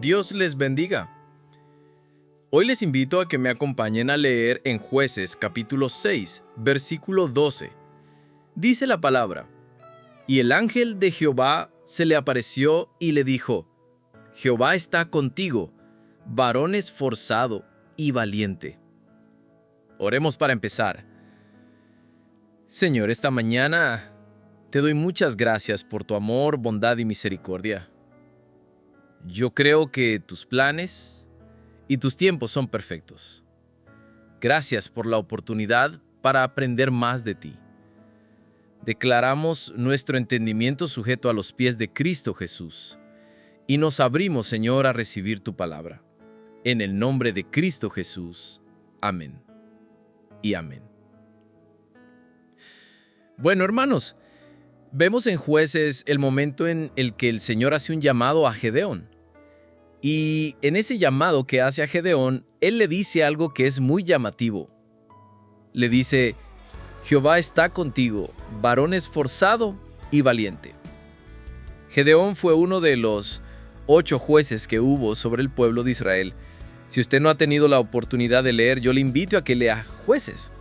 Dios les bendiga. Hoy les invito a que me acompañen a leer en Jueces capítulo 6, versículo 12. Dice la palabra: Y el ángel de Jehová se le apareció y le dijo: Jehová está contigo, varón esforzado y valiente. Oremos para empezar. Señor, esta mañana te doy muchas gracias por tu amor, bondad y misericordia. Yo creo que tus planes y tus tiempos son perfectos. Gracias por la oportunidad para aprender más de ti. Declaramos nuestro entendimiento sujeto a los pies de Cristo Jesús y nos abrimos, Señor, a recibir tu palabra. En el nombre de Cristo Jesús. Amén y amén. Bueno, hermanos, vemos en Jueces el momento en el que el Señor hace un llamado a Gedeón. Y en ese llamado que hace a Gedeón, Él le dice algo que es muy llamativo. Le dice: Jehová está contigo, varón esforzado y valiente. Gedeón fue uno de los 8 jueces que hubo sobre el pueblo de Israel. Si usted no ha tenido la oportunidad de leer, yo le invito a que lea Jueces.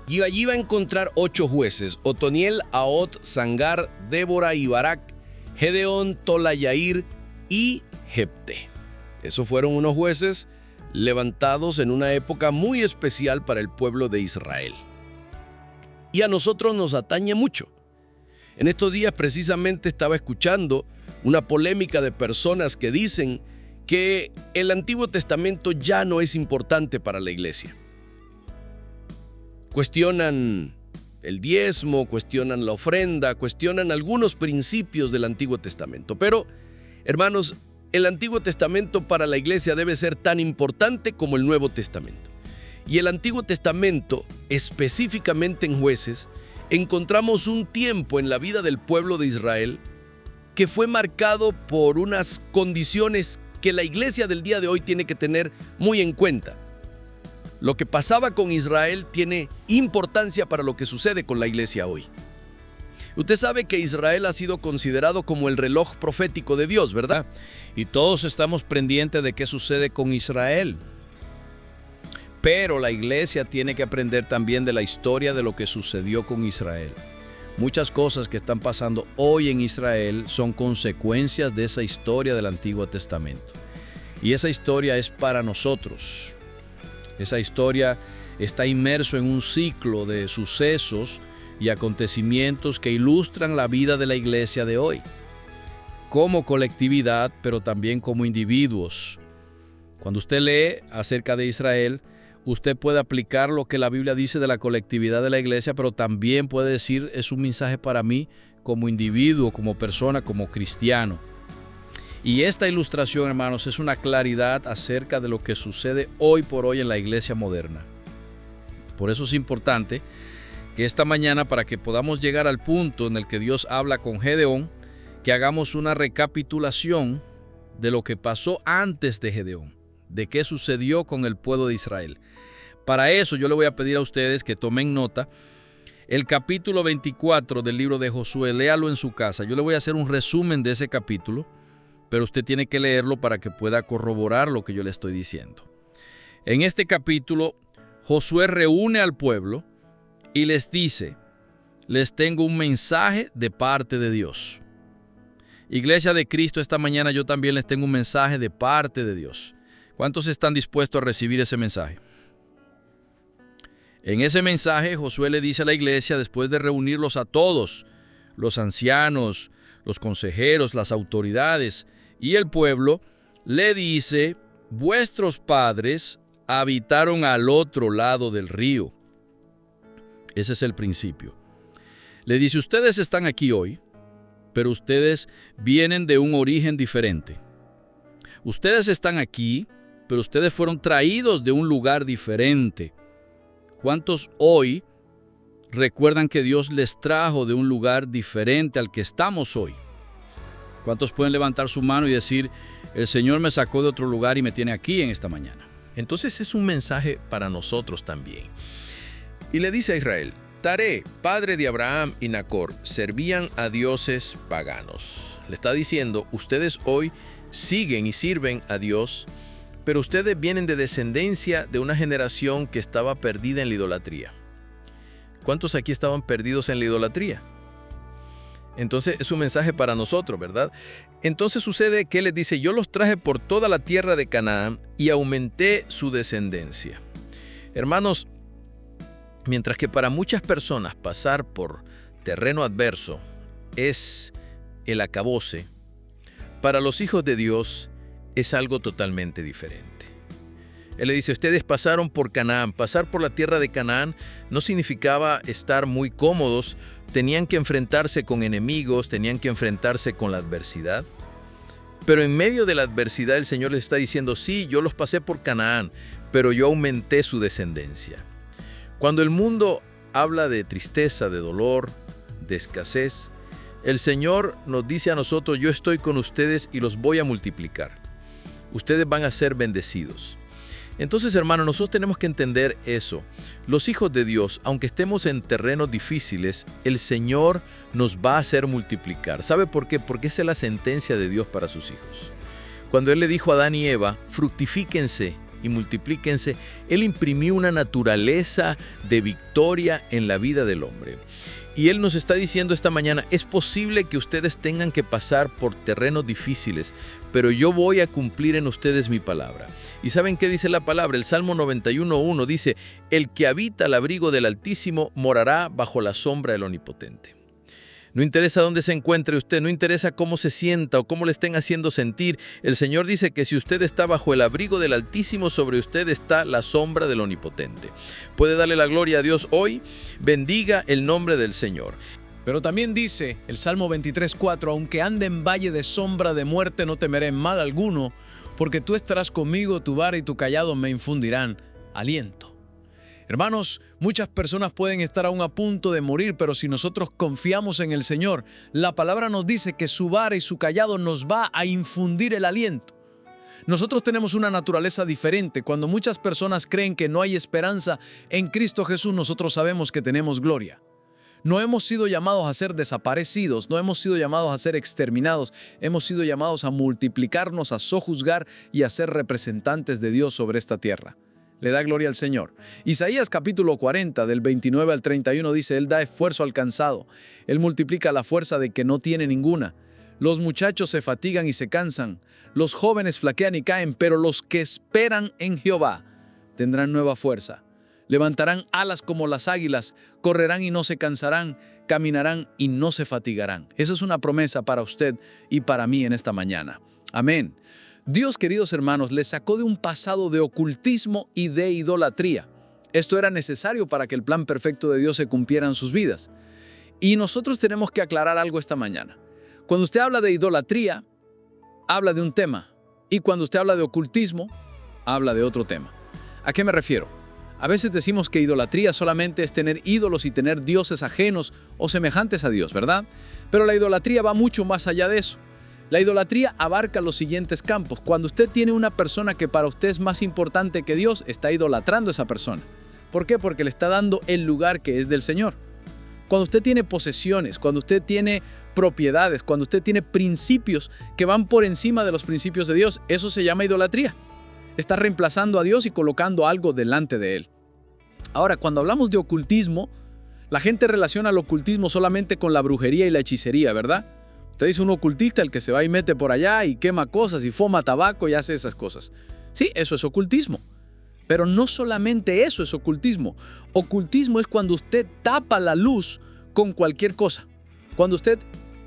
Y allí va a encontrar 8 jueces: Otoniel, Ahod, Sangar, Débora y Barak, Gedeón, Tola, Yair y Jepté. Esos fueron unos jueces levantados en una época muy especial para el pueblo de Israel. Y a nosotros nos atañe mucho. En estos días precisamente estaba escuchando una polémica de personas que dicen que el Antiguo Testamento ya no es importante para la iglesia. Cuestionan el diezmo, cuestionan la ofrenda, cuestionan algunos principios del Antiguo Testamento. Pero, hermanos, el Antiguo Testamento para la iglesia debe ser tan importante como el Nuevo Testamento. Y el Antiguo Testamento, específicamente en Jueces, encontramos un tiempo en la vida del pueblo de Israel que fue marcado por unas condiciones que la iglesia del día de hoy tiene que tener muy en cuenta. Lo que pasaba con Israel tiene importancia para lo que sucede con la iglesia hoy. Usted sabe que Israel ha sido considerado como el reloj profético de Dios, ¿verdad? Y todos estamos pendientes de qué sucede con Israel. Pero la iglesia tiene que aprender también de la historia de lo que sucedió con Israel. Muchas cosas que están pasando hoy en Israel son consecuencias de esa historia del Antiguo Testamento. Y esa historia es para nosotros. Esa historia está inmerso en un ciclo de sucesos y acontecimientos que ilustran la vida de la iglesia de hoy, como colectividad, pero también como individuos. Cuando usted lee acerca de Israel, usted puede aplicar lo que la Biblia dice de la colectividad de la iglesia, pero también puede decir: es un mensaje para mí como individuo, como persona, como cristiano. Y esta ilustración, hermanos, es una claridad acerca de lo que sucede hoy por hoy en la iglesia moderna. Por eso es importante que esta mañana, para que podamos llegar al punto en el que Dios habla con Gedeón, que hagamos una recapitulación de lo que pasó antes de Gedeón, de qué sucedió con el pueblo de Israel. Para eso yo le voy a pedir a ustedes que tomen nota. El capítulo 24 del libro de Josué, léalo en su casa. Yo le voy a hacer un resumen de ese capítulo, pero usted tiene que leerlo para que pueda corroborar lo que yo le estoy diciendo. En este capítulo, Josué reúne al pueblo y les dice: les tengo un mensaje de parte de Dios. Iglesia de Cristo, esta mañana yo también les tengo un mensaje de parte de Dios. ¿Cuántos están dispuestos a recibir ese mensaje? En ese mensaje, Josué le dice a la iglesia, después de reunirlos a todos, los ancianos, los consejeros, las autoridades y el pueblo, le dice: vuestros padres habitaron al otro lado del río. Ese es el principio. Le dice: ustedes están aquí hoy, pero ustedes vienen de un origen diferente. Ustedes están aquí, pero ustedes fueron traídos de un lugar diferente. ¿Cuántos hoy recuerdan que Dios les trajo de un lugar diferente al que estamos hoy? ¿Cuántos pueden levantar su mano y decir: el Señor me sacó de otro lugar y me tiene aquí en esta mañana? Entonces es un mensaje para nosotros también. Y le dice a Israel: Taré, padre de Abraham y Nacor, servían a dioses paganos. Le está diciendo, ustedes hoy siguen y sirven a Dios, pero ustedes vienen de descendencia de una generación que estaba perdida en la idolatría. ¿Cuántos aquí estaban perdidos en la idolatría? Entonces es un mensaje para nosotros, ¿verdad? Entonces sucede que Él les dice, yo los traje por toda la tierra de Canaán y aumenté su descendencia. Hermanos, mientras que para muchas personas pasar por terreno adverso es el acabose, para los hijos de Dios es algo totalmente diferente. Él le dice, ustedes pasaron por Canaán. Pasar por la tierra de Canaán no significaba estar muy cómodos. Tenían que enfrentarse con enemigos, tenían que enfrentarse con la adversidad. Pero en medio de la adversidad el Señor les está diciendo, sí, yo los pasé por Canaán, pero yo aumenté su descendencia. Cuando el mundo habla de tristeza, de dolor, de escasez, el Señor nos dice a nosotros, yo estoy con ustedes y los voy a multiplicar. Ustedes van a ser bendecidos. Entonces, hermanos, nosotros tenemos que entender eso. Los hijos de Dios, aunque estemos en terrenos difíciles, el Señor nos va a hacer multiplicar. ¿Sabe por qué? Porque esa es la sentencia de Dios para sus hijos. Cuando Él le dijo a Adán y Eva, fructifíquense y multiplíquense, Él imprimió una naturaleza de victoria en la vida del hombre. Y Él nos está diciendo esta mañana, es posible que ustedes tengan que pasar por terrenos difíciles, pero yo voy a cumplir en ustedes mi palabra. ¿Y saben qué dice la palabra? El Salmo 91:1 dice, el que habita al abrigo del Altísimo morará bajo la sombra del Omnipotente. No interesa dónde se encuentre usted, no interesa cómo se sienta o cómo le estén haciendo sentir. El Señor dice que si usted está bajo el abrigo del Altísimo, sobre usted está la sombra del Omnipotente. ¿Puede darle la gloria a Dios hoy? Bendiga el nombre del Señor. Pero también dice el Salmo 23:4, aunque ande en valle de sombra de muerte, no temeré mal alguno, porque tú estarás conmigo, tu vara y tu cayado me infundirán aliento. Hermanos, muchas personas pueden estar aún a punto de morir, pero si nosotros confiamos en el Señor, la palabra nos dice que su vara y su cayado nos va a infundir el aliento. Nosotros tenemos una naturaleza diferente. Cuando muchas personas creen que no hay esperanza en Cristo Jesús, nosotros sabemos que tenemos gloria. No hemos sido llamados a ser desaparecidos, no hemos sido llamados a ser exterminados, hemos sido llamados a multiplicarnos, a sojuzgar y a ser representantes de Dios sobre esta tierra. Le da gloria al Señor. Isaías capítulo 40, del 29 al 31 dice, Él da esfuerzo al cansado, Él multiplica la fuerza de que no tiene ninguna. Los muchachos se fatigan y se cansan, los jóvenes flaquean y caen, pero los que esperan en Jehová tendrán nueva fuerza. Levantarán alas como las águilas, correrán y no se cansarán, caminarán y no se fatigarán. Esa es una promesa para usted y para mí en esta mañana. Amén. Dios, queridos hermanos, les sacó de un pasado de ocultismo y de idolatría. Esto era necesario para que el plan perfecto de Dios se cumpliera en sus vidas. Y nosotros tenemos que aclarar algo esta mañana. Cuando usted habla de idolatría, habla de un tema. Y cuando usted habla de ocultismo, habla de otro tema. ¿A qué me refiero? A veces decimos que idolatría solamente es tener ídolos y tener dioses ajenos o semejantes a Dios, ¿verdad? Pero la idolatría va mucho más allá de eso. La idolatría abarca los siguientes campos. Cuando usted tiene una persona que para usted es más importante que Dios, está idolatrando a esa persona. ¿Por qué? Porque le está dando el lugar que es del Señor. Cuando usted tiene posesiones, cuando usted tiene propiedades, cuando usted tiene principios que van por encima de los principios de Dios, eso se llama idolatría. Está reemplazando a Dios y colocando algo delante de Él. Ahora, cuando hablamos de ocultismo, la gente relaciona el ocultismo solamente con la brujería y la hechicería, ¿verdad? Usted dice un ocultista, el que se va y mete por allá y quema cosas y fuma tabaco y hace esas cosas. Sí, eso es ocultismo. Pero no solamente eso es ocultismo. Ocultismo es cuando usted tapa la luz con cualquier cosa. Cuando usted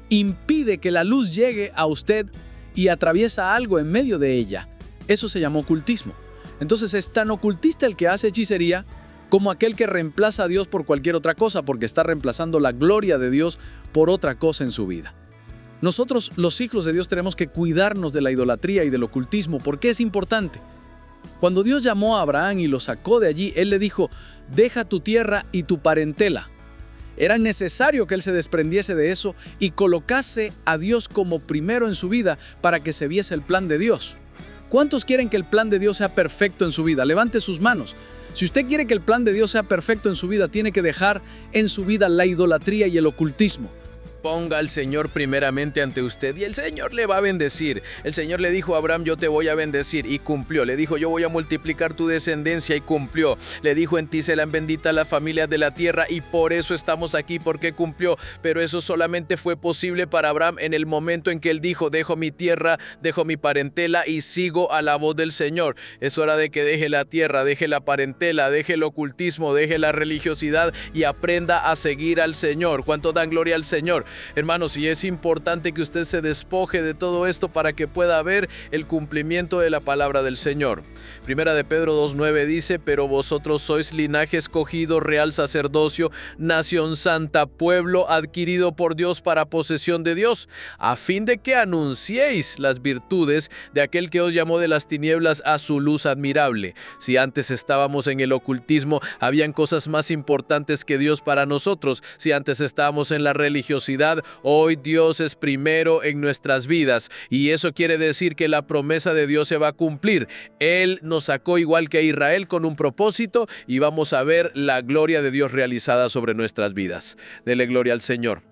impide que la luz llegue a usted y atraviesa algo en medio de ella. Eso se llama ocultismo. Entonces es tan ocultista el que hace hechicería como aquel que reemplaza a Dios por cualquier otra cosa, porque está reemplazando la gloria de Dios por otra cosa en su vida. Nosotros, los hijos de Dios, tenemos que cuidarnos de la idolatría y del ocultismo. ¿Por qué es importante? Cuando Dios llamó a Abraham y lo sacó de allí, Él le dijo, deja tu tierra y tu parentela. Era necesario que él se desprendiese de eso y colocase a Dios como primero en su vida para que se viese el plan de Dios. ¿Cuántos quieren que el plan de Dios sea perfecto en su vida? Levante sus manos. Si usted quiere que el plan de Dios sea perfecto en su vida, tiene que dejar en su vida la idolatría y el ocultismo. ponga al Señor primeramente ante usted y el Señor le va a bendecir. El Señor le dijo a Abraham, yo te voy a bendecir, y cumplió. Le dijo, yo voy a multiplicar tu descendencia, y cumplió. Le dijo, en ti serán benditas las familias de la tierra, y por eso estamos aquí, porque cumplió. Pero eso solamente fue posible para Abraham en el momento en que él dijo, dejo mi tierra, dejo mi parentela y sigo a la voz del Señor. Es hora de que deje la tierra, deje la parentela, deje el ocultismo, deje la religiosidad y aprenda a seguir al Señor. ¿Cuánto dan gloria al Señor? Hermanos, y es importante que usted se despoje de todo esto para que pueda ver el cumplimiento de la palabra del Señor. Primera de Pedro 2:9 dice, pero vosotros sois linaje escogido, real sacerdocio, nación santa, pueblo adquirido por Dios para posesión de Dios, a fin de que anunciéis las virtudes de aquel que os llamó de las tinieblas a su luz admirable. Si antes estábamos en el ocultismo, habían cosas más importantes que Dios para nosotros. Si antes estábamos en la religiosidad, hoy Dios es primero en nuestras vidas, y eso quiere decir que la promesa de Dios se va a cumplir. Él nos sacó igual que a Israel con un propósito, y vamos a ver la gloria de Dios realizada sobre nuestras vidas. Dele gloria al Señor.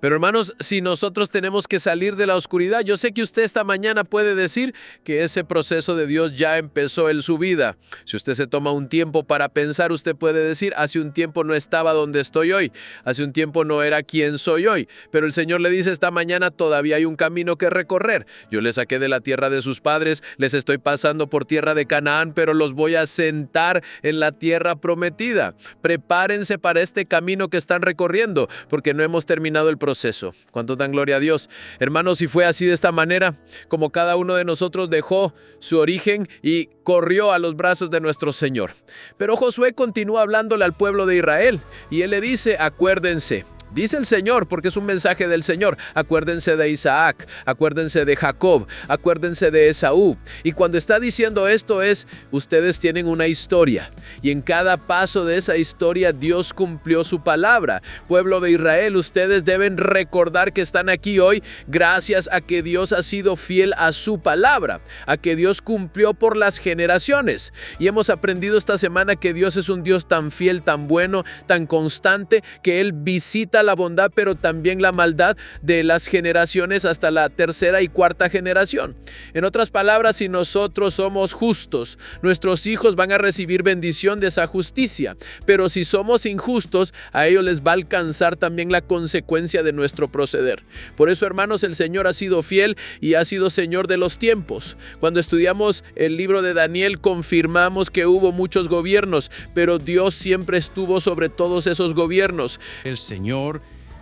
Pero hermanos, si nosotros tenemos que salir de la oscuridad, yo sé que usted esta mañana puede decir que ese proceso de Dios ya empezó en su vida. Si usted se toma un tiempo para pensar, usted puede decir, hace un tiempo no estaba donde estoy hoy, hace un tiempo no era quien soy hoy, pero el Señor le dice esta mañana, todavía hay un camino que recorrer. Yo les saqué de la tierra de sus padres, les estoy pasando por tierra de Canaán, pero los voy a sentar en la tierra prometida. Prepárense para este camino que están recorriendo, porque no hemos terminado el proceso. ¿Cuánto dan gloria a Dios? Hermanos, si fue así de esta manera, como cada uno de nosotros dejó su origen y corrió a los brazos de nuestro Señor. Pero Josué continúa hablándole al pueblo de Israel y él le dice, acuérdense. Dice el Señor, porque es un mensaje del Señor, acuérdense de Isaac, acuérdense de Jacob, acuérdense de Esaú. Y cuando está diciendo esto es, ustedes tienen una historia, y en cada paso de esa historia Dios cumplió su palabra. Pueblo de Israel, ustedes deben recordar que están aquí hoy gracias a que Dios ha sido fiel a su palabra, a que Dios cumplió por las generaciones. Y hemos aprendido esta semana que Dios es un Dios tan fiel, tan bueno, tan constante, que Él visita la bondad, pero también la maldad de las generaciones hasta la tercera y cuarta generación. En otras palabras, si nosotros somos justos, nuestros hijos van a recibir bendición de esa justicia, pero si somos injustos, a ellos les va a alcanzar también la consecuencia de nuestro proceder. Por eso, hermanos, el Señor ha sido fiel y ha sido Señor de los tiempos. Cuando estudiamos el libro de Daniel, confirmamos que hubo muchos gobiernos, pero Dios siempre estuvo sobre todos esos gobiernos. El Señor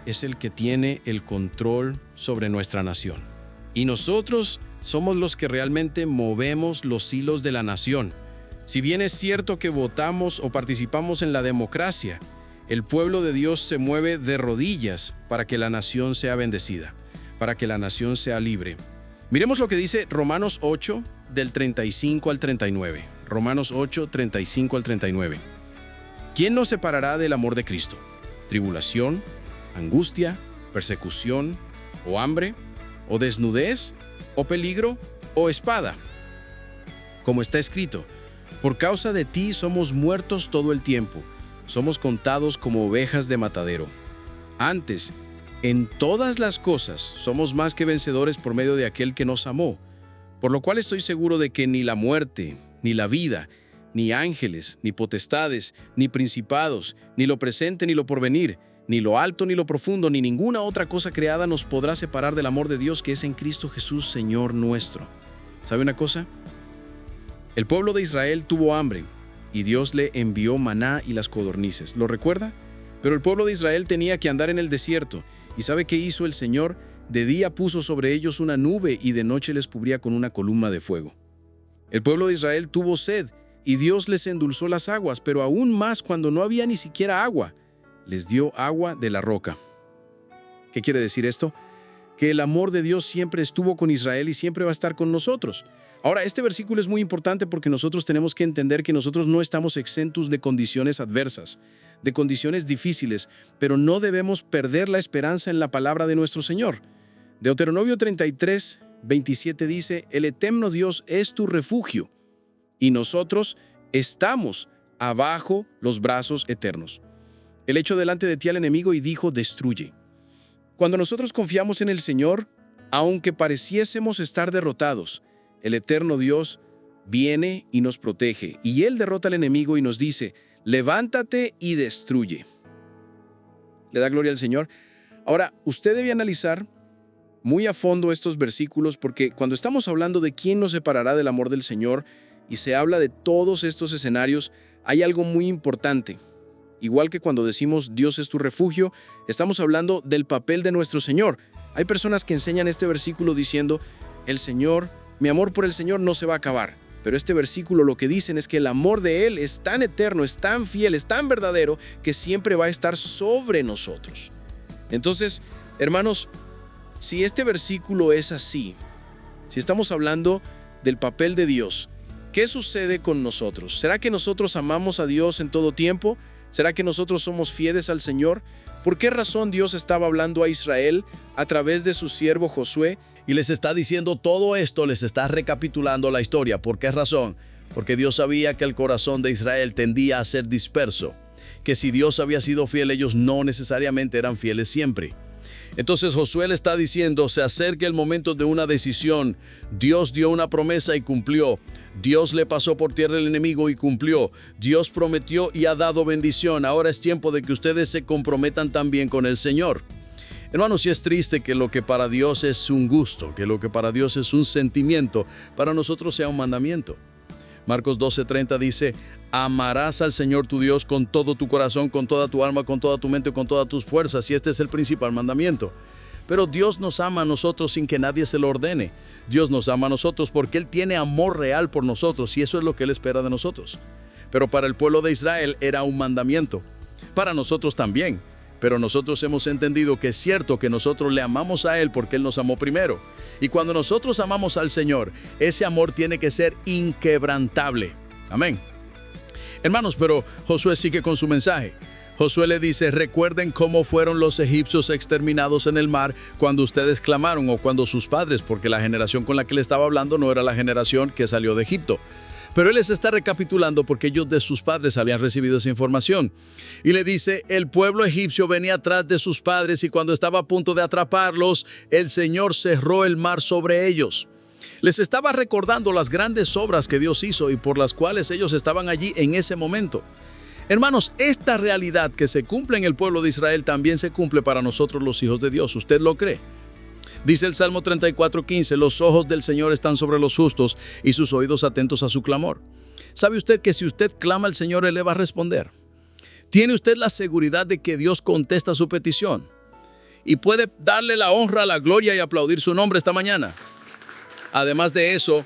es el que tiene el control sobre nuestra nación. Y nosotros somos los que realmente movemos los hilos de la nación. Si bien es cierto que votamos o participamos en la democracia, el pueblo de Dios se mueve de rodillas para que la nación sea bendecida, para que la nación sea libre. Miremos lo que dice Romanos 8, del 35 al 39. Romanos 8, 35 al 39. ¿Quién nos separará del amor de Cristo? ¿Tribulación, angustia, persecución, o hambre, o desnudez, o peligro, o espada? Como está escrito, por causa de ti somos muertos todo el tiempo, somos contados como ovejas de matadero. Antes, en todas las cosas, somos más que vencedores por medio de aquel que nos amó, por lo cual estoy seguro de que ni la muerte, ni la vida, ni ángeles, ni potestades, ni principados, ni lo presente, ni lo porvenir, ni lo alto, ni lo profundo, ni ninguna otra cosa creada nos podrá separar del amor de Dios que es en Cristo Jesús, Señor nuestro. ¿Sabe una cosa? El pueblo de Israel tuvo hambre, y Dios le envió maná y las codornices. ¿Lo recuerda? Pero el pueblo de Israel tenía que andar en el desierto. ¿Y sabe qué hizo el Señor? De día puso sobre ellos una nube y de noche les cubría con una columna de fuego. El pueblo de Israel tuvo sed, y Dios les endulzó las aguas, pero aún más cuando no había ni siquiera agua, les dio agua de la roca. ¿Qué quiere decir esto? Que el amor de Dios siempre estuvo con Israel y siempre va a estar con nosotros. Ahora, este versículo es muy importante porque nosotros tenemos que entender que nosotros no estamos exentos de condiciones adversas, de condiciones difíciles, pero no debemos perder la esperanza en la palabra de nuestro Señor. Deuteronomio 33, 27 dice, el eterno Dios es tu refugio, y nosotros estamos abajo los brazos eternos. Él echó delante de ti al enemigo y dijo, destruye. Cuando nosotros confiamos en el Señor, aunque pareciésemos estar derrotados, el eterno Dios viene y nos protege, y Él derrota al enemigo y nos dice, levántate y destruye. ¿Le da gloria al Señor? Ahora, usted debe analizar muy a fondo estos versículos, porque cuando estamos hablando de quién nos separará del amor del Señor y se habla de todos estos escenarios, hay algo muy importante. Igual que cuando decimos Dios es tu refugio, estamos hablando del papel de nuestro Señor. Hay personas que enseñan este versículo diciendo, el Señor, mi amor por el Señor no se va a acabar. Pero este versículo lo que dicen es que el amor de Él es tan eterno, es tan fiel, es tan verdadero, que siempre va a estar sobre nosotros. Entonces, hermanos, si este versículo es así, si estamos hablando del papel de Dios, ¿qué sucede con nosotros? ¿Será que nosotros amamos a Dios en todo tiempo? ¿Será que nosotros somos fieles al Señor? ¿Por qué razón Dios estaba hablando a Israel a través de su siervo Josué? Y les está diciendo todo esto, les está recapitulando la historia. ¿Por qué razón? Porque Dios sabía que el corazón de Israel tendía a ser disperso, que si Dios había sido fiel, ellos no necesariamente eran fieles siempre. Entonces Josué le está diciendo, se acerca el momento de una decisión. Dios dio una promesa y cumplió. Dios le pasó por tierra el enemigo y cumplió. Dios prometió y ha dado bendición. Ahora es tiempo de que ustedes se comprometan también con el Señor. Hermanos, sí es triste que lo que para Dios es un gusto, que lo que para Dios es un sentimiento, para nosotros sea un mandamiento. Marcos 12:30 dice, amarás al Señor tu Dios con todo tu corazón, con toda tu alma, con toda tu mente, con todas tus fuerzas, y este es el principal mandamiento. Pero Dios nos ama a nosotros sin que nadie se lo ordene. Dios nos ama a nosotros porque Él tiene amor real por nosotros, y eso es lo que Él espera de nosotros. Pero para el pueblo de Israel era un mandamiento. Para nosotros también. Pero nosotros hemos entendido que es cierto que nosotros le amamos a Él porque Él nos amó primero. Y cuando nosotros amamos al Señor, ese amor tiene que ser inquebrantable. Amén. Hermanos, pero Josué sigue con su mensaje. Josué le dice, recuerden cómo fueron los egipcios exterminados en el mar cuando ustedes clamaron, o cuando sus padres, porque la generación con la que le estaba hablando no era la generación que salió de Egipto. Pero él les está recapitulando porque ellos de sus padres habían recibido esa información. Y le dice, el pueblo egipcio venía atrás de sus padres y cuando estaba a punto de atraparlos, el Señor cerró el mar sobre ellos. Les estaba recordando las grandes obras que Dios hizo y por las cuales ellos estaban allí en ese momento. Hermanos, esta realidad que se cumple en el pueblo de Israel también se cumple para nosotros los hijos de Dios. ¿Usted lo cree? Dice el Salmo 34:15, los ojos del Señor están sobre los justos y sus oídos atentos a su clamor. ¿Sabe usted que si usted clama al Señor, Él le va a responder? ¿Tiene usted la seguridad de que Dios contesta su petición? Y puede darle la honra, la gloria y aplaudir su nombre esta mañana. Además de eso,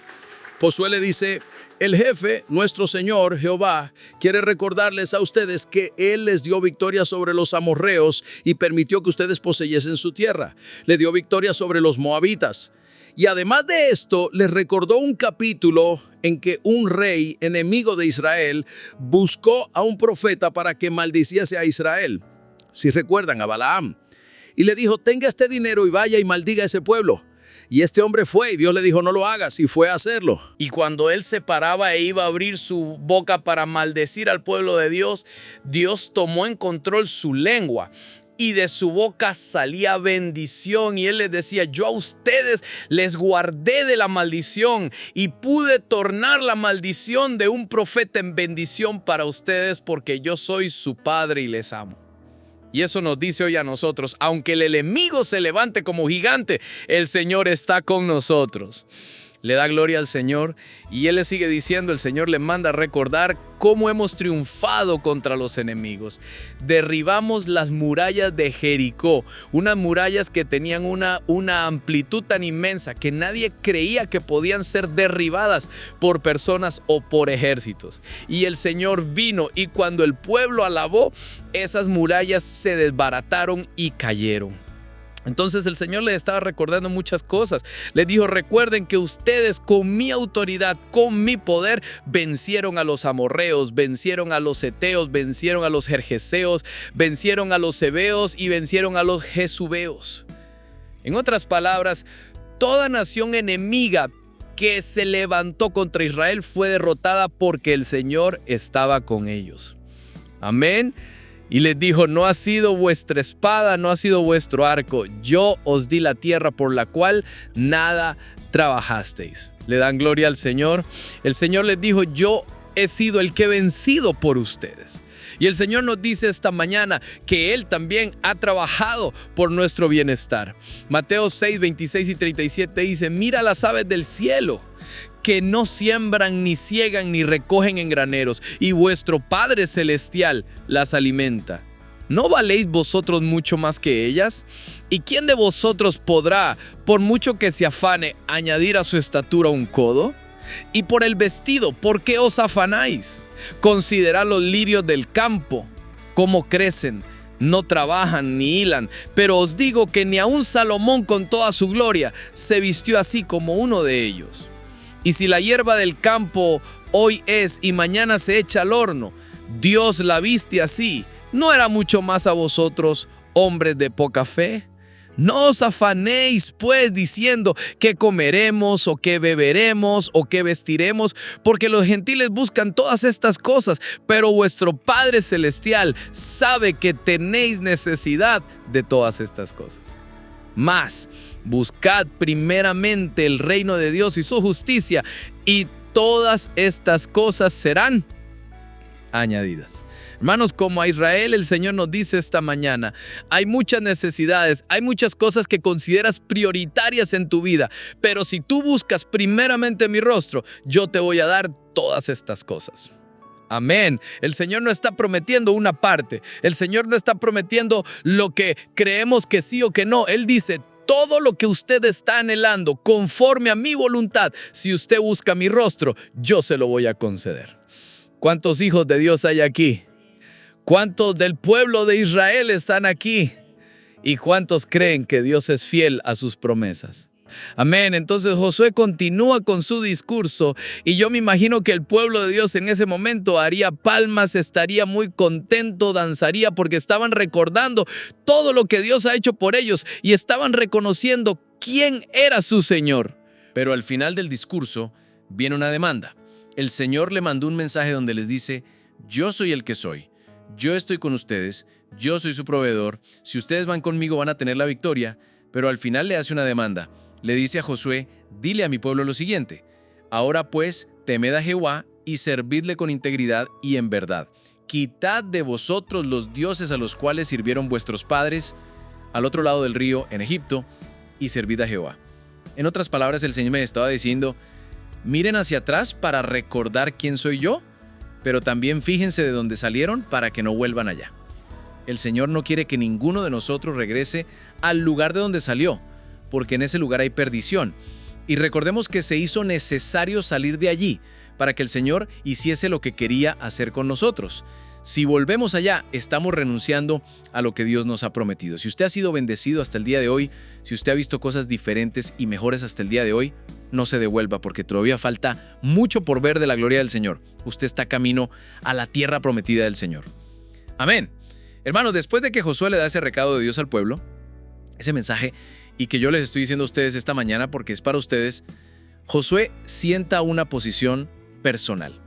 Josué le dice, el jefe, nuestro Señor Jehová, quiere recordarles a ustedes que Él les dio victoria sobre los amorreos y permitió que ustedes poseyesen su tierra. Le dio victoria sobre los moabitas. Y además de esto, les recordó un capítulo en que un rey enemigo de Israel buscó a un profeta para que maldiciese a Israel. Si recuerdan, a Balaam. Y le dijo, tenga este dinero y vaya y maldiga a ese pueblo. Y este hombre fue y Dios le dijo, no lo hagas, y fue a hacerlo. Y cuando él se paraba e iba a abrir su boca para maldecir al pueblo de Dios, Dios tomó en control su lengua. Y de su boca salía bendición. Y él les decía, yo a ustedes les guardé de la maldición y pude tornar la maldición de un profeta en bendición para ustedes porque yo soy su padre y les amo. Y eso nos dice hoy a nosotros, aunque el enemigo se levante como gigante, el Señor está con nosotros. Le da gloria al Señor y Él le sigue diciendo, el Señor le manda a recordar cómo hemos triunfado contra los enemigos. Derribamos las murallas de Jericó, unas murallas que tenían una amplitud tan inmensa que nadie creía que podían ser derribadas por personas o por ejércitos. Y el Señor vino y cuando el pueblo alabó, esas murallas se desbarataron y cayeron. Entonces el Señor les estaba recordando muchas cosas. Les dijo, recuerden que ustedes con mi autoridad, con mi poder, vencieron a los amorreos, vencieron a los heteos, vencieron a los gergeseos, vencieron a los heveos y vencieron a los jesubeos. En otras palabras, toda nación enemiga que se levantó contra Israel fue derrotada porque el Señor estaba con ellos. Amén. Y les dijo, no ha sido vuestra espada, no ha sido vuestro arco. Yo os di la tierra por la cual nada trabajasteis. Le dan gloria al Señor. El Señor les dijo, yo he sido el que he vencido por ustedes. Y el Señor nos dice esta mañana que Él también ha trabajado por nuestro bienestar. Mateo 6, 26 y 37 dice, mira las aves del cielo, que no siembran, ni ciegan, ni recogen en graneros, y vuestro Padre Celestial las alimenta. ¿No valéis vosotros mucho más que ellas? ¿Y quién de vosotros podrá, por mucho que se afane, añadir a su estatura un codo? Y por el vestido, ¿por qué os afanáis? Considerad los lirios del campo, cómo crecen, no trabajan ni hilan, pero os digo que ni aun Salomón con toda su gloria se vistió así como uno de ellos. Y si la hierba del campo hoy es y mañana se echa al horno, Dios la viste así, ¿no era mucho más a vosotros, hombres de poca fe? No os afanéis, pues, diciendo qué comeremos, o qué beberemos, o qué vestiremos, porque los gentiles buscan todas estas cosas, pero vuestro Padre Celestial sabe que tenéis necesidad de todas estas cosas. Mas, buscad primeramente el reino de Dios y su justicia, y todas estas cosas serán añadidas. Hermanos, como a Israel, el Señor nos dice esta mañana, hay muchas necesidades, hay muchas cosas que consideras prioritarias en tu vida, pero si tú buscas primeramente mi rostro, yo te voy a dar todas estas cosas. Amén. El Señor no está prometiendo una parte, el Señor no está prometiendo lo que creemos que sí o que no. Él dice, todo lo que usted está anhelando, conforme a mi voluntad, si usted busca mi rostro, yo se lo voy a conceder. ¿Cuántos hijos de Dios hay aquí? ¿Cuántos del pueblo de Israel están aquí? ¿Y cuántos creen que Dios es fiel a sus promesas? Amén. Entonces Josué continúa con su discurso y yo me imagino que el pueblo de Dios en ese momento haría palmas, estaría muy contento, danzaría porque estaban recordando todo lo que Dios ha hecho por ellos y estaban reconociendo quién era su Señor. Pero al final del discurso viene una demanda. El Señor le mandó un mensaje donde les dice, yo soy el que soy. Yo estoy con ustedes, yo soy su proveedor, si ustedes van conmigo van a tener la victoria, pero al final le hace una demanda. Le dice a Josué, dile a mi pueblo lo siguiente, ahora pues temed a Jehová y servidle con integridad y en verdad. Quitad de vosotros los dioses a los cuales sirvieron vuestros padres al otro lado del río en Egipto y servid a Jehová. En otras palabras, el Señor me estaba diciendo, miren hacia atrás para recordar quién soy yo, pero también fíjense de dónde salieron para que no vuelvan allá. El Señor no quiere que ninguno de nosotros regrese al lugar de donde salió, porque en ese lugar hay perdición. Y recordemos que se hizo necesario salir de allí para que el Señor hiciese lo que quería hacer con nosotros. Si volvemos allá, estamos renunciando a lo que Dios nos ha prometido. Si usted ha sido bendecido hasta el día de hoy, si usted ha visto cosas diferentes y mejores hasta el día de hoy, no se devuelva porque todavía falta mucho por ver de la gloria del Señor. Usted está camino a la tierra prometida del Señor. Amén. Hermanos, después de que Josué le da ese recado de Dios al pueblo, ese mensaje, y que yo les estoy diciendo a ustedes esta mañana porque es para ustedes, Josué sienta una posición personal.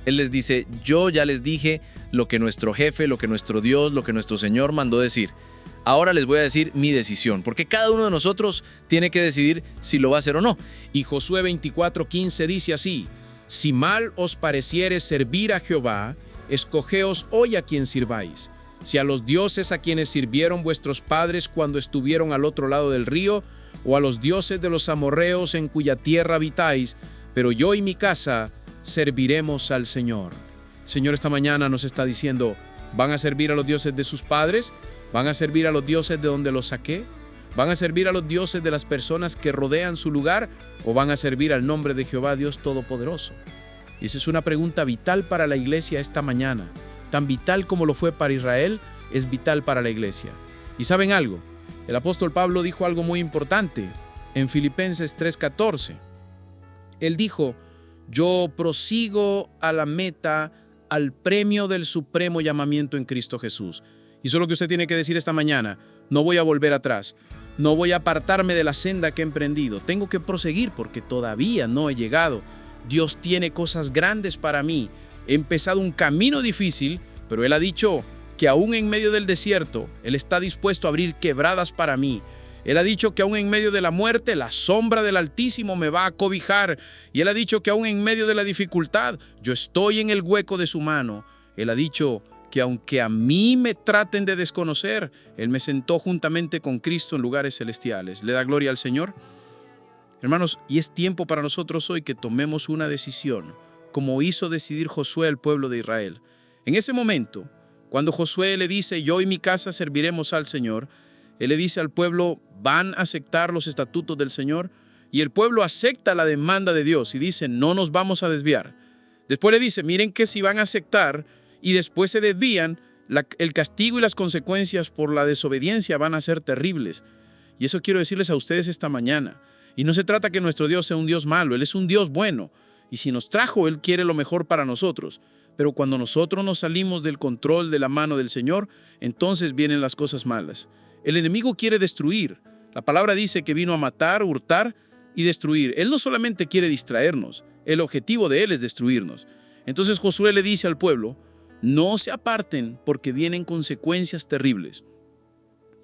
Él les dice, yo ya les dije lo que nuestro jefe, lo que nuestro Dios, lo que nuestro Señor mandó decir. Ahora les voy a decir mi decisión, porque cada uno de nosotros tiene que decidir si lo va a hacer o no. Y Josué 24:15 dice así, si mal os pareciere servir a Jehová, escogeos hoy a quien sirváis. Si a los dioses a quienes sirvieron vuestros padres cuando estuvieron al otro lado del río, o a los dioses de los amorreos en cuya tierra habitáis, pero yo y mi casa serviremos al Señor. El Señor esta mañana nos está diciendo, ¿van a servir a los dioses de sus padres? ¿Van a servir a los dioses de donde los saqué? ¿Van a servir a los dioses de las personas que rodean su lugar? ¿O van a servir al nombre de Jehová Dios Todopoderoso? Y esa es una pregunta vital para la iglesia esta mañana. Tan vital como lo fue para Israel, es vital para la iglesia. ¿Y saben algo? El apóstol Pablo dijo algo muy importante en Filipenses 3:14. Él dijo, yo prosigo a la meta, al premio del supremo llamamiento en Cristo Jesús. Y eso es lo que usted tiene que decir esta mañana. No voy a volver atrás. No voy a apartarme de la senda que he emprendido. Tengo que proseguir porque todavía no he llegado. Dios tiene cosas grandes para mí. He empezado un camino difícil, pero Él ha dicho que aún en medio del desierto, Él está dispuesto a abrir quebradas para mí. Él ha dicho que aún en medio de la muerte, la sombra del Altísimo me va a cobijar. Y Él ha dicho que aún en medio de la dificultad, yo estoy en el hueco de su mano. Él ha dicho que aunque a mí me traten de desconocer, Él me sentó juntamente con Cristo en lugares celestiales. ¿Le da gloria al Señor? Hermanos, y es tiempo para nosotros hoy que tomemos una decisión, como hizo decidir Josué al pueblo de Israel. En ese momento, cuando Josué le dice, yo y mi casa serviremos al Señor, Él le dice al pueblo, van a aceptar los estatutos del Señor, y el pueblo acepta la demanda de Dios y dice, no nos vamos a desviar. Después le dice, miren que si van a aceptar y después se desvían, el castigo y las consecuencias por la desobediencia van a ser terribles. Y eso quiero decirles a ustedes esta mañana. Y no se trata que nuestro Dios sea un Dios malo, Él es un Dios bueno. Y si nos trajo, Él quiere lo mejor para nosotros. Pero cuando nosotros nos salimos del control de la mano del Señor, entonces vienen las cosas malas. El enemigo quiere destruir. La palabra dice que vino a matar, hurtar y destruir. Él no solamente quiere distraernos, el objetivo de Él es destruirnos. Entonces Josué le dice al pueblo, no se aparten porque vienen consecuencias terribles.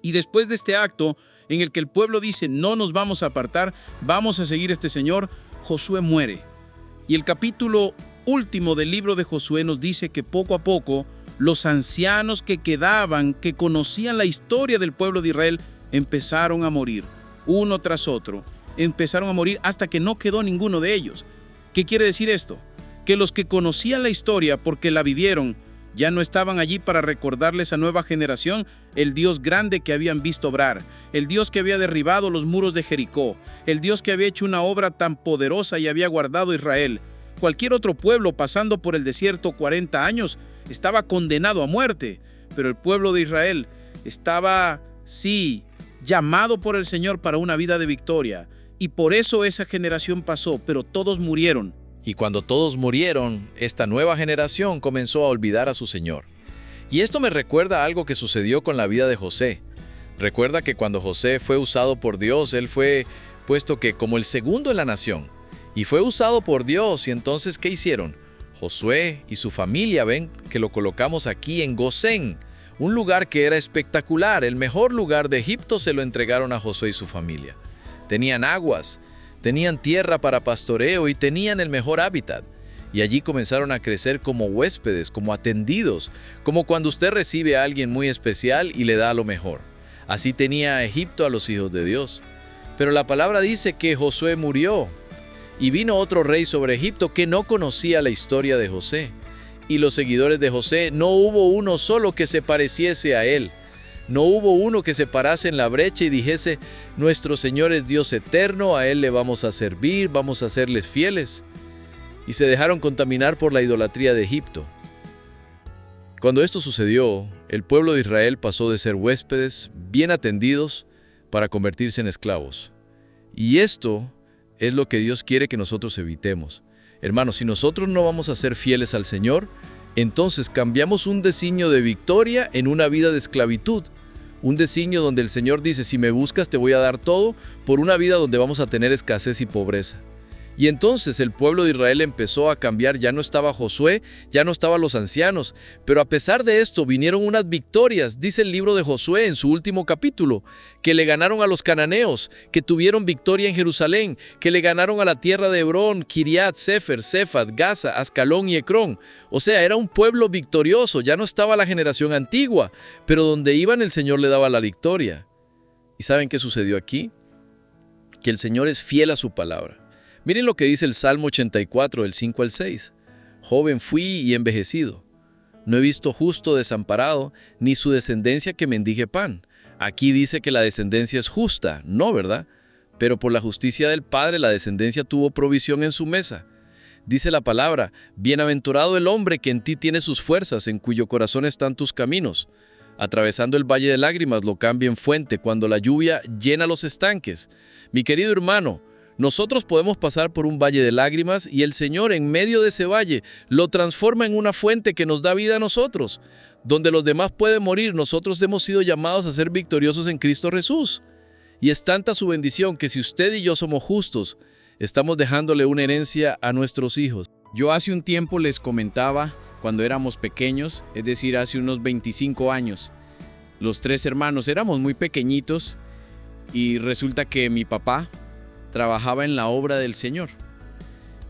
Y después de este acto en el que el pueblo dice, no nos vamos a apartar, vamos a seguir a este Señor, Josué muere. Y el capítulo último del libro de Josué nos dice que poco a poco los ancianos que quedaban, que conocían la historia del pueblo de Israel, empezaron a morir, uno tras otro. Empezaron a morir hasta que no quedó ninguno de ellos. ¿Qué quiere decir esto? Que los que conocían la historia porque la vivieron, ya no estaban allí para recordarles a nueva generación el Dios grande que habían visto obrar, el Dios que había derribado los muros de Jericó, el Dios que había hecho una obra tan poderosa y había guardado a Israel. Cualquier otro pueblo pasando por el desierto 40 años estaba condenado a muerte, pero el pueblo de Israel estaba, sí, llamado por el Señor para una vida de victoria. Y por eso esa generación pasó, pero todos murieron. Y cuando todos murieron, esta nueva generación comenzó a olvidar a su Señor. Y esto me recuerda a algo que sucedió con la vida de José. Recuerda que cuando José fue usado por Dios, él fue puesto que como el segundo en la nación. Y fue usado por Dios, y entonces, ¿qué hicieron? Josué y su familia, ven que lo colocamos aquí en Gosén, un lugar que era espectacular, el mejor lugar de Egipto se lo entregaron a Josué y su familia. Tenían aguas, tenían tierra para pastoreo y tenían el mejor hábitat. Y allí comenzaron a crecer como huéspedes, como atendidos, como cuando usted recibe a alguien muy especial y le da lo mejor. Así tenía Egipto a los hijos de Dios. Pero la palabra dice que Josué murió. Y vino otro rey sobre Egipto que no conocía la historia de José. Y los seguidores de José, no hubo uno solo que se pareciese a él. No hubo uno que se parase en la brecha y dijese, nuestro Señor es Dios eterno, a Él le vamos a servir, vamos a serles fieles. Y se dejaron contaminar por la idolatría de Egipto. Cuando esto sucedió, el pueblo de Israel pasó de ser huéspedes, bien atendidos, para convertirse en esclavos. Y esto es lo que Dios quiere que nosotros evitemos. Hermanos, si nosotros no vamos a ser fieles al Señor, entonces cambiamos un designio de victoria en una vida de esclavitud. Un designio donde el Señor dice, si me buscas te voy a dar todo, por una vida donde vamos a tener escasez y pobreza. Y entonces el pueblo de Israel empezó a cambiar, ya no estaba Josué, ya no estaban los ancianos, pero a pesar de esto vinieron unas victorias, dice el libro de Josué en su último capítulo, que le ganaron a los cananeos, que tuvieron victoria en Jerusalén, que le ganaron a la tierra de Hebrón, Kiriat, Sefer, Sefat, Gaza, Ascalón y Ecrón. O sea, era un pueblo victorioso, ya no estaba la generación antigua, pero donde iban el Señor le daba la victoria. ¿Y saben qué sucedió aquí? Que el Señor es fiel a su palabra. Miren lo que dice el Salmo 84, del 5 al 6. Joven fui y envejecido. No he visto justo desamparado, ni su descendencia que mendigue pan. Aquí dice que la descendencia es justa, ¿no, verdad? Pero por la justicia del Padre la descendencia tuvo provisión en su mesa. Dice la palabra, bienaventurado el hombre que en ti tiene sus fuerzas, en cuyo corazón están tus caminos. Atravesando el valle de lágrimas lo cambia en fuente cuando la lluvia llena los estanques. Mi querido hermano, nosotros podemos pasar por un valle de lágrimas y el Señor en medio de ese valle lo transforma en una fuente que nos da vida a nosotros. Donde los demás pueden morir, nosotros hemos sido llamados a ser victoriosos en Cristo Jesús. Y es tanta su bendición que si usted y yo somos justos, estamos dejándole una herencia a nuestros hijos. Yo hace un tiempo les comentaba cuando éramos pequeños, es decir, hace unos 25 años. Los 3 hermanos éramos muy pequeñitos y resulta que mi papá trabajaba en la obra del Señor.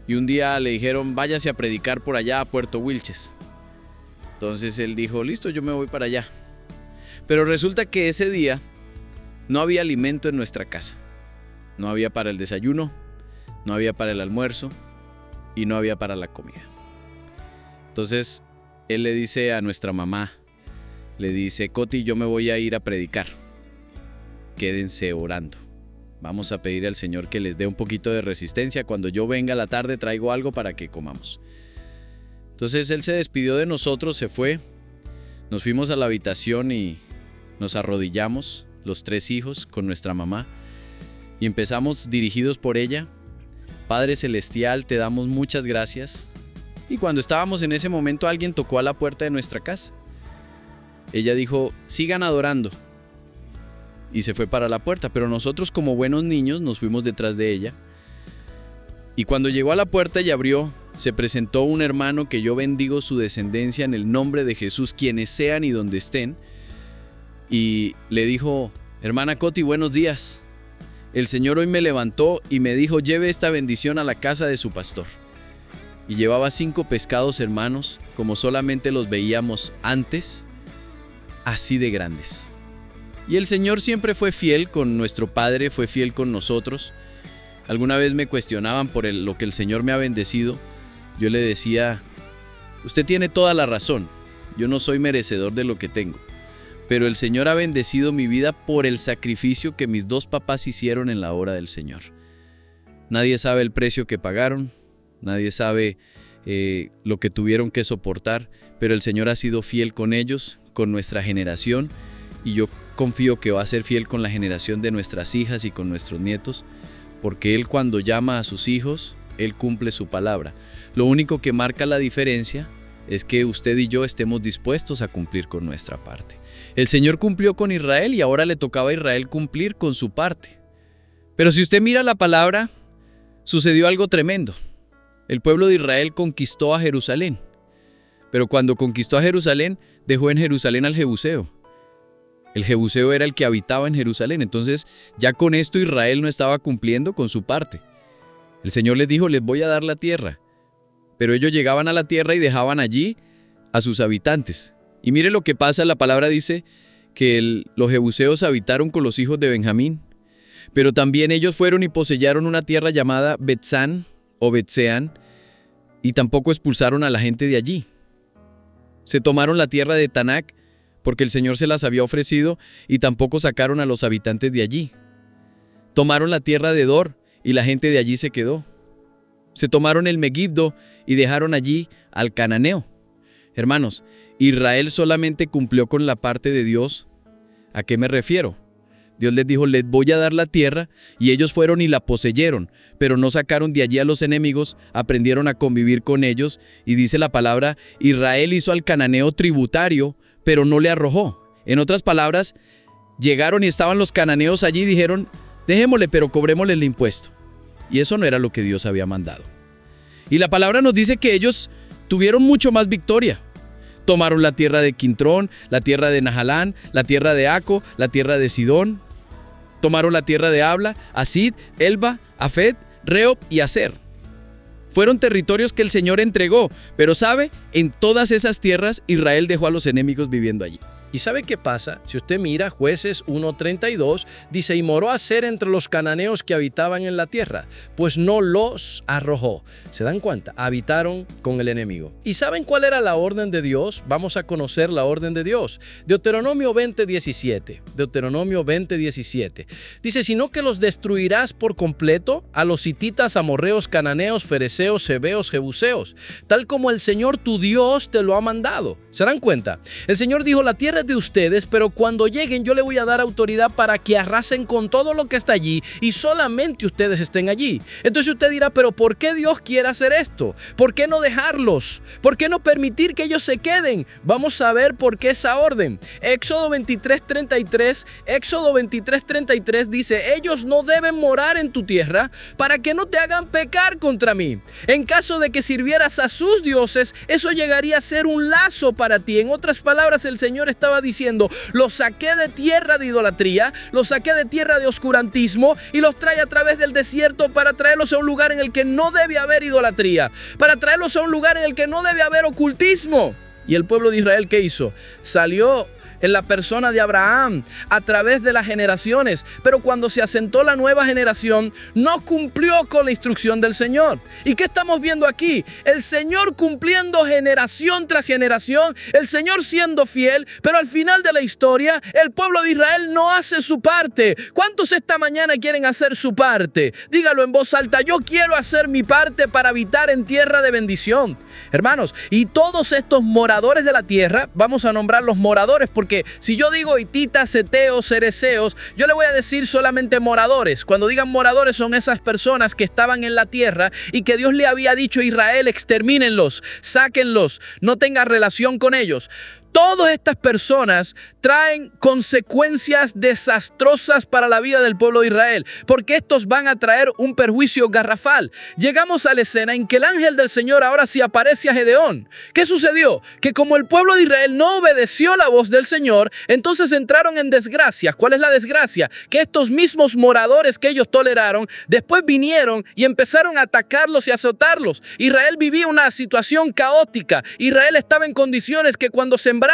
Y un día le dijeron, váyase a predicar por allá a Puerto Wilches. Entonces él dijo, listo, yo me voy para allá. Pero resulta que ese día no había alimento en nuestra casa. No había para el desayuno, no había para el almuerzo y no había para la comida. Entonces él le dice a nuestra mamá, le dice, Coti, yo me voy a ir a predicar. Quédense orando. Vamos a pedir al Señor que les dé un poquito de resistencia. Cuando yo venga a la tarde traigo algo para que comamos. Entonces él se despidió de nosotros, se fue. Nos fuimos a la habitación y nos arrodillamos, los 3 hijos, con nuestra mamá. Y empezamos dirigidos por ella. Padre Celestial, te damos muchas gracias. Y cuando estábamos en ese momento, alguien tocó a la puerta de nuestra casa. Ella dijo, sigan adorando. Y se fue para la puerta, pero nosotros como buenos niños nos fuimos detrás de ella. Y cuando llegó a la puerta y abrió, se presentó un hermano que yo bendigo su descendencia en el nombre de Jesús, quienes sean y donde estén. Y le dijo, hermana Coti, buenos días. El Señor hoy me levantó y me dijo, lleve esta bendición a la casa de su pastor. Y llevaba 5 pescados, hermanos, como solamente los veíamos antes, así de grandes. Y el Señor siempre fue fiel con nuestro Padre, fue fiel con nosotros. Alguna vez me cuestionaban por lo que el Señor me ha bendecido. Yo le decía, usted tiene toda la razón, yo no soy merecedor de lo que tengo. Pero el Señor ha bendecido mi vida por el sacrificio que mis 2 papás hicieron en la obra del Señor. Nadie sabe el precio que pagaron, nadie sabe lo que tuvieron que soportar, pero el Señor ha sido fiel con ellos, con nuestra generación, y yo confío que va a ser fiel con la generación de nuestras hijas y con nuestros nietos, porque Él cuando llama a sus hijos, Él cumple su palabra. Lo único que marca la diferencia es que usted y yo estemos dispuestos a cumplir con nuestra parte. El Señor cumplió con Israel y ahora le tocaba a Israel cumplir con su parte. Pero si usted mira la palabra, sucedió algo tremendo. El pueblo de Israel conquistó a Jerusalén, pero cuando conquistó a Jerusalén, dejó en Jerusalén al Jebuseo. El Jebuseo era el que habitaba en Jerusalén, entonces ya con esto Israel no estaba cumpliendo con su parte. El Señor les dijo, les voy a dar la tierra, pero ellos llegaban a la tierra y dejaban allí a sus habitantes. Y mire lo que pasa, la palabra dice que los jebuseos habitaron con los hijos de Benjamín, pero también ellos fueron y poseyeron una tierra llamada Betzán o Betseán, y tampoco expulsaron a la gente de allí. Se tomaron la tierra de Tanac, porque el Señor se las había ofrecido, y tampoco sacaron a los habitantes de allí. Tomaron la tierra de Dor, y la gente de allí se quedó. Se tomaron el Megiddo, y dejaron allí al cananeo. Hermanos, Israel solamente cumplió con la parte de Dios. ¿A qué me refiero? Dios les dijo, les voy a dar la tierra, y ellos fueron y la poseyeron, pero no sacaron de allí a los enemigos, aprendieron a convivir con ellos, y dice la palabra, Israel hizo al cananeo tributario, pero no le arrojó. En otras palabras, llegaron y estaban los cananeos allí y dijeron, dejémosle, pero cobrémosle el impuesto. Y eso no era lo que Dios había mandado. Y la palabra nos dice que ellos tuvieron mucho más victoria. Tomaron la tierra de Quintrón, la tierra de Nahalán, la tierra de Aco, la tierra de Sidón. Tomaron la tierra de Abla, Asid, Elba, Afed, Rehob y Aser. Fueron territorios que el Señor entregó, pero ¿sabe? En todas esas tierras Israel dejó a los enemigos viviendo allí. ¿Y sabe qué pasa? Si usted mira Jueces 1:32, dice, y moró Aser entre los cananeos que habitaban en la tierra, pues no los arrojó. ¿Se dan cuenta? Habitaron con el enemigo. ¿Y saben cuál era la orden de Dios? Vamos a conocer la orden de Dios. Deuteronomio 20:17. Deuteronomio 20:17. Dice, sino que los destruirás por completo a los hititas, amorreos, cananeos, fereceos, heveos, jebuseos, tal como el Señor tu Dios te lo ha mandado. ¿Se dan cuenta? El Señor dijo, la tierra es de ustedes, pero cuando lleguen yo le voy a dar autoridad para que arrasen con todo lo que está allí y solamente ustedes estén allí. Entonces usted dirá, pero ¿por qué Dios quiere hacer esto? ¿Por qué no dejarlos? ¿Por qué no permitir que ellos se queden? Vamos a ver por qué esa orden. Éxodo 23:33 dice, ellos no deben morar en tu tierra para que no te hagan pecar contra mí. En caso de que sirvieras a sus dioses, eso llegaría a ser un lazo para ti. En otras palabras, el Señor estaba diciendo, los saqué de tierra de idolatría, los saqué de tierra de oscurantismo y los trae a través del desierto para traerlos a un lugar en el que no debe haber idolatría, para traerlos a un lugar en el que no debe haber ocultismo. ¿Y el pueblo de Israel qué hizo? Salió en la persona de Abraham a través de las generaciones, pero cuando se asentó la nueva generación no cumplió con la instrucción del Señor. ¿Y qué estamos viendo aquí? El Señor cumpliendo generación tras generación, el Señor siendo fiel, pero al final de la historia el pueblo de Israel no hace su parte. ¿Cuántos esta mañana quieren hacer su parte? Dígalo en voz alta, yo quiero hacer mi parte para habitar en tierra de bendición. Hermanos, y todos estos moradores de la tierra, vamos a nombrar los moradores porque si yo digo hititas, heteos, cereceos, yo le voy a decir solamente moradores. Cuando digan moradores son esas personas que estaban en la tierra y que Dios le había dicho a Israel, extermínenlos, sáquenlos, no tengan relación con ellos. Todas estas personas traen consecuencias desastrosas para la vida del pueblo de Israel, porque estos van a traer un perjuicio garrafal. Llegamos a la escena en que el ángel del Señor ahora sí aparece a Gedeón. ¿Qué sucedió? Que como el pueblo de Israel no obedeció la voz del Señor, entonces entraron en desgracia. ¿Cuál es la desgracia? Que estos mismos moradores que ellos toleraron, después vinieron y empezaron a atacarlos y a azotarlos. Israel vivía una situación caótica. Israel estaba en condiciones que cuando sembraban,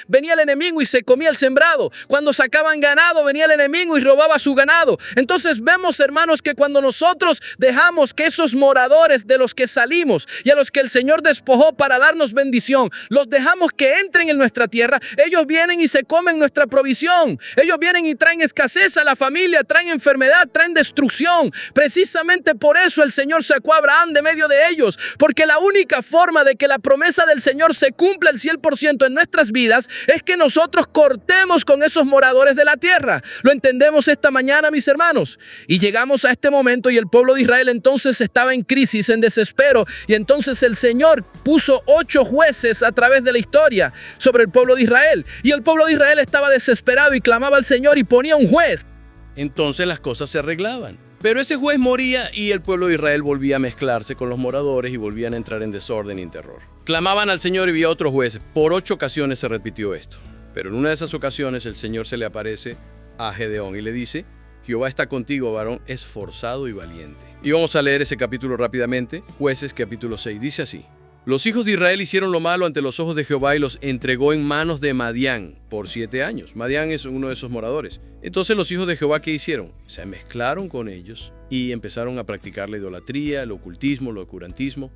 venía el enemigo y se comía el sembrado. Cuando sacaban ganado, venía el enemigo y robaba su ganado. Entonces vemos, hermanos, que cuando nosotros dejamos que esos moradores de los que salimos y a los que el Señor despojó para darnos bendición, los dejamos que entren en nuestra tierra, ellos vienen y se comen nuestra provisión. Ellos vienen y traen escasez a la familia, traen enfermedad, traen destrucción. Precisamente por eso el Señor sacó a Abraham de medio de ellos, porque la única forma de que la promesa del Señor se cumpla al 100% en nuestras vidas es que nosotros cortemos con esos moradores de la tierra. ¿Lo entendemos esta mañana, mis hermanos? Y llegamos a este momento y el pueblo de Israel entonces estaba en crisis, en desespero, y entonces el Señor puso 8 jueces a través de la historia sobre el pueblo de Israel, y el pueblo de Israel estaba desesperado y clamaba al Señor y ponía un juez. Entonces las cosas se arreglaban. Pero ese juez moría y el pueblo de Israel volvía a mezclarse con los moradores y volvían a entrar en desorden y en terror. Clamaban al Señor y había otro juez. Por 8 ocasiones se repitió esto. Pero en una de esas ocasiones el Señor se le aparece a Gedeón y le dice, Jehová está contigo, varón esforzado y valiente. Y vamos a leer ese capítulo rápidamente. Jueces capítulo 6 dice así. Los hijos de Israel hicieron lo malo ante los ojos de Jehová y los entregó en manos de Madián por 7 años. Madián es uno de esos moradores. Entonces los hijos de Jehová, ¿qué hicieron? Se mezclaron con ellos y empezaron a practicar la idolatría, el ocultismo, el oscurantismo.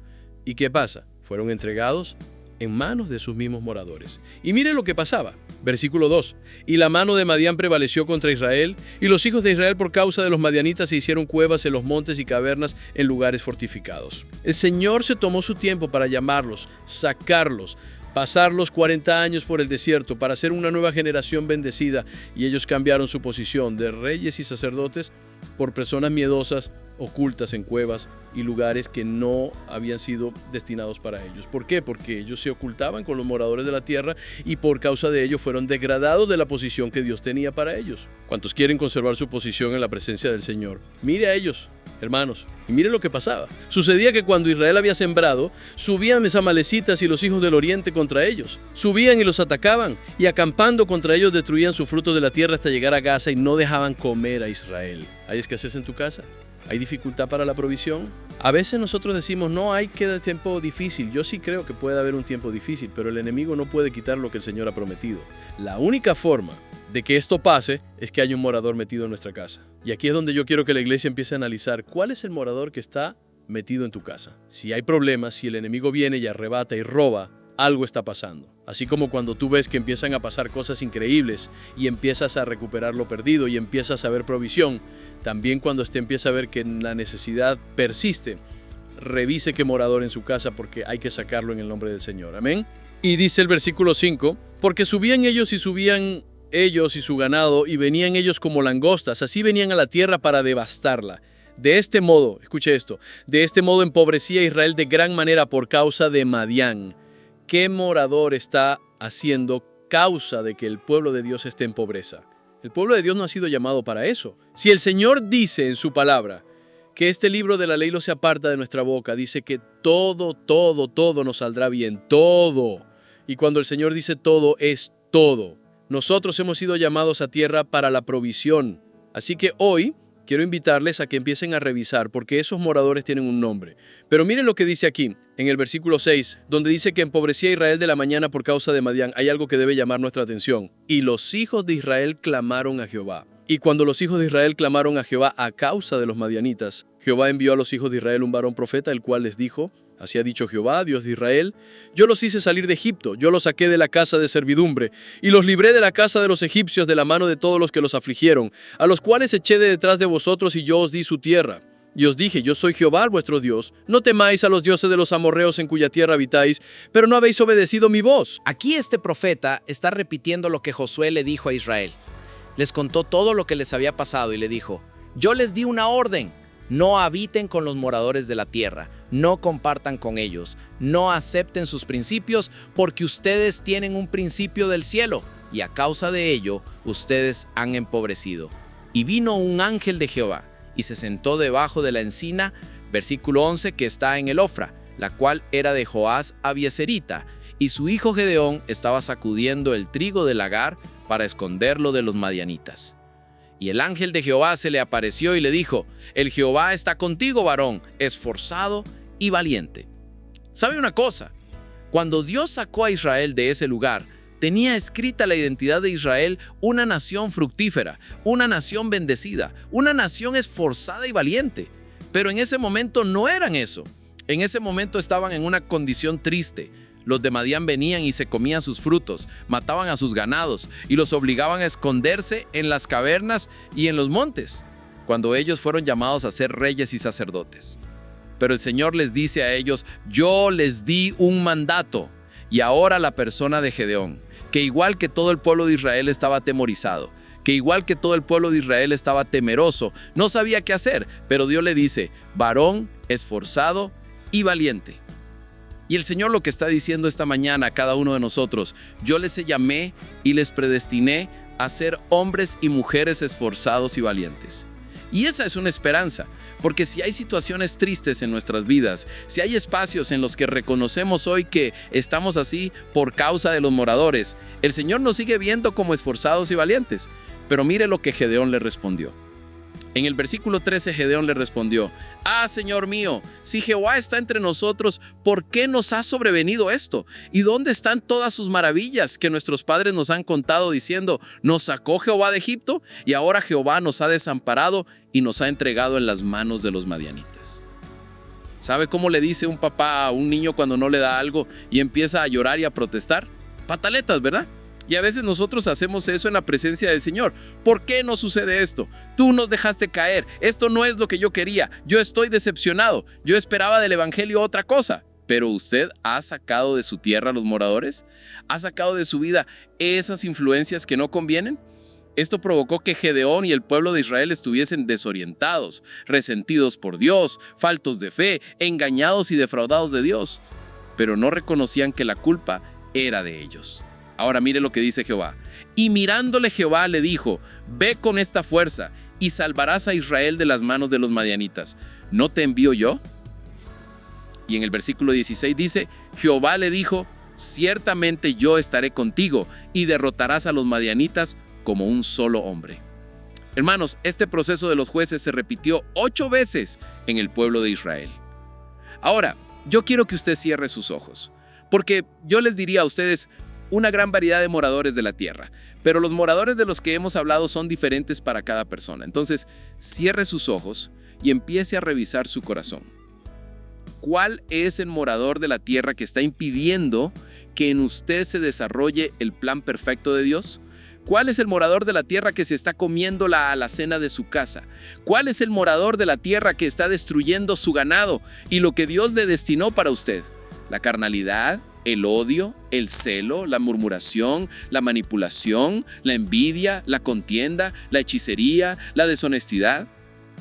¿Y qué pasa? Fueron entregados en manos de sus mismos moradores. Y mire lo que pasaba. Versículo 2. Y la mano de Madián prevaleció contra Israel, y los hijos de Israel por causa de los madianitas se hicieron cuevas en los montes y cavernas en lugares fortificados. El Señor se tomó su tiempo para llamarlos, sacarlos, pasar los 40 años por el desierto para hacer una nueva generación bendecida, y ellos cambiaron su posición de reyes y sacerdotes por personas miedosas, ocultas en cuevas y lugares que no habían sido destinados para ellos. ¿Por qué? Porque ellos se ocultaban con los moradores de la tierra y por causa de ello fueron degradados de la posición que Dios tenía para ellos. ¿Cuántos quieren conservar su posición en la presencia del Señor? Mire a ellos, hermanos, y mire lo que pasaba. Sucedía que cuando Israel había sembrado, subían los amalecitas y los hijos del oriente contra ellos. Subían y los atacaban, y acampando contra ellos destruían su fruto de la tierra hasta llegar a Gaza y no dejaban comer a Israel. ¿Hay escasez en tu casa? ¿Hay dificultad para la provisión? A veces nosotros decimos, no hay que tiempo difícil. Yo sí creo que puede haber un tiempo difícil, pero el enemigo no puede quitar lo que el Señor ha prometido. La única forma de que esto pase es que haya un morador metido en nuestra casa. Y aquí es donde yo quiero que la iglesia empiece a analizar cuál es el morador que está metido en tu casa. Si hay problemas, si el enemigo viene y arrebata y roba, algo está pasando. Así como cuando tú ves que empiezan a pasar cosas increíbles y empiezas a recuperar lo perdido y empiezas a ver provisión, también cuando usted empieza a ver que la necesidad persiste, revise qué morador en su casa porque hay que sacarlo en el nombre del Señor. Amén. Y dice el versículo 5, porque subían ellos y su ganado, y venían ellos como langostas, así venían a la tierra para devastarla. De este modo, escuche esto, de este modo empobrecía a Israel de gran manera por causa de Madián. ¿Qué morador está haciendo causa de que el pueblo de Dios esté en pobreza? El pueblo de Dios no ha sido llamado para eso. Si el Señor dice en su palabra que este libro de la ley no se aparta de nuestra boca, dice que todo nos saldrá bien, todo. Y cuando el Señor dice todo, es todo. Nosotros hemos sido llamados a tierra para la provisión. Así que hoy quiero invitarles a que empiecen a revisar, porque esos moradores tienen un nombre. Pero miren lo que dice aquí, en el versículo 6, donde dice que empobrecía a Israel de la mañana por causa de Madián. Hay algo que debe llamar nuestra atención. Y los hijos de Israel clamaron a Jehová. Y cuando los hijos de Israel clamaron a Jehová a causa de los madianitas, Jehová envió a los hijos de Israel un varón profeta, el cual les dijo: así ha dicho Jehová, Dios de Israel, yo los hice salir de Egipto, yo los saqué de la casa de servidumbre, y los libré de la casa de los egipcios de la mano de todos los que los afligieron, a los cuales eché de detrás de vosotros, y yo os di su tierra. Y os dije, yo soy Jehová vuestro Dios, no temáis a los dioses de los amorreos en cuya tierra habitáis, pero no habéis obedecido mi voz. Aquí este profeta está repitiendo lo que Josué le dijo a Israel. Les contó todo lo que les había pasado y le dijo: yo les di una orden. No habiten con los moradores de la tierra, no compartan con ellos, no acepten sus principios, porque ustedes tienen un principio del cielo, y a causa de ello, ustedes han empobrecido. Y vino un ángel de Jehová, y se sentó debajo de la encina, versículo 11, que está en el Ofra, la cual era de Joás Abieserita, y su hijo Gedeón estaba sacudiendo el trigo del lagar para esconderlo de los madianitas. Y el ángel de Jehová se le apareció y le dijo: el Jehová está contigo, varón, esforzado y valiente. ¿Sabe una cosa? Cuando Dios sacó a Israel de ese lugar, tenía escrita la identidad de Israel, una nación fructífera, una nación bendecida, una nación esforzada y valiente. Pero en ese momento no eran eso. En ese momento estaban en una condición triste. Los de Madián venían y se comían sus frutos, mataban a sus ganados y los obligaban a esconderse en las cavernas y en los montes, cuando ellos fueron llamados a ser reyes y sacerdotes. Pero el Señor les dice a ellos: yo les di un mandato. Y ahora la persona de Gedeón, que igual que todo el pueblo de Israel estaba atemorizado, que igual que todo el pueblo de Israel estaba temeroso, no sabía qué hacer, pero Dios le dice: varón esforzado y valiente. Y el Señor lo que está diciendo esta mañana a cada uno de nosotros: yo les llamé y les predestiné a ser hombres y mujeres esforzados y valientes. Y esa es una esperanza, porque si hay situaciones tristes en nuestras vidas, si hay espacios en los que reconocemos hoy que estamos así por causa de los moradores, el Señor nos sigue viendo como esforzados y valientes. Pero mire lo que Gedeón le respondió. En el versículo 13, Gedeón le respondió: Señor mío, si Jehová está entre nosotros, ¿por qué nos ha sobrevenido esto? ¿Y dónde están todas sus maravillas que nuestros padres nos han contado diciendo: nos sacó Jehová de Egipto, y ahora Jehová nos ha desamparado y nos ha entregado en las manos de los madianitas? ¿Sabe cómo le dice un papá a un niño cuando no le da algo y empieza a llorar y a protestar? Pataletas, ¿verdad? Y a veces nosotros hacemos eso en la presencia del Señor. ¿Por qué no sucede esto? Tú nos dejaste caer. Esto no es lo que yo quería. Yo estoy decepcionado. Yo esperaba del evangelio otra cosa. Pero usted ha sacado de su tierra a los moradores. ¿Ha sacado de su vida esas influencias que no convienen? Esto provocó que Gedeón y el pueblo de Israel estuviesen desorientados, resentidos por Dios, faltos de fe, engañados y defraudados de Dios. Pero no reconocían que la culpa era de ellos. Ahora mire lo que dice Jehová. Y mirándole Jehová le dijo: ve con esta fuerza y salvarás a Israel de las manos de los madianitas. ¿No te envío yo? Y en el versículo 16 dice: Jehová le dijo: ciertamente yo estaré contigo y derrotarás a los madianitas como un solo hombre. Hermanos, este proceso de los jueces se repitió 8 veces en el pueblo de Israel. Ahora, yo quiero que usted cierre sus ojos, porque yo les diría a ustedes una gran variedad de moradores de la tierra, pero los moradores de los que hemos hablado son diferentes para cada persona. Entonces, cierre sus ojos y empiece a revisar su corazón. ¿Cuál es el morador de la tierra que está impidiendo que en usted se desarrolle el plan perfecto de Dios? ¿Cuál es el morador de la tierra que se está comiendo la alacena de su casa? ¿Cuál es el morador de la tierra que está destruyendo su ganado y lo que Dios le destinó para usted? ¿La carnalidad? el odio, el celo, la murmuración, la manipulación, la envidia, la contienda, la hechicería, la deshonestidad.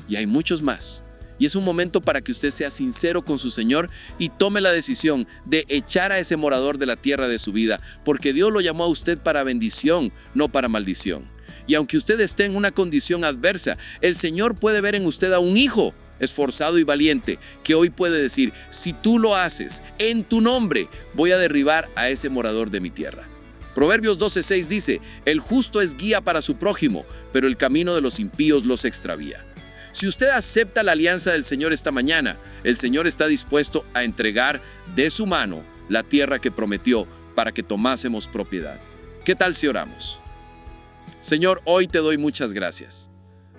Y hay muchos más. Y es un momento para que usted sea sincero con su Señor y tome la decisión de echar a ese morador de la tierra de su vida, porque Dios lo llamó a usted para bendición, no para maldición. Y aunque usted esté en una condición adversa, el Señor puede ver en usted a un hijo esforzado y valiente, que hoy puede decir: si tú lo haces, en tu nombre voy a derribar a ese morador de mi tierra. Proverbios 12:6 dice: el justo es guía para su prójimo, pero el camino de los impíos los extravía. Si usted acepta la alianza del Señor esta mañana, el Señor está dispuesto a entregar de su mano la tierra que prometió para que tomásemos propiedad. ¿Qué tal si oramos? Señor, hoy te doy muchas gracias.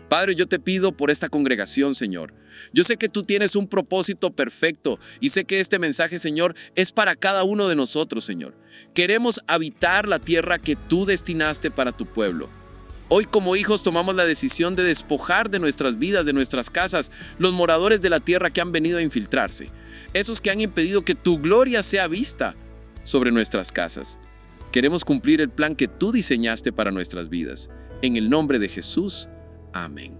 Padre, yo te pido por esta congregación, Señor. Yo sé que tú tienes un propósito perfecto y sé que este mensaje, Señor, es para cada uno de nosotros, Señor. Queremos habitar la tierra que tú destinaste para tu pueblo. Hoy como hijos tomamos la decisión de despojar de nuestras vidas, de nuestras casas, los moradores de la tierra que han venido a infiltrarse, esos que han impedido que tu gloria sea vista sobre nuestras casas. Queremos cumplir el plan que tú diseñaste para nuestras vidas. En el nombre de Jesús, amén.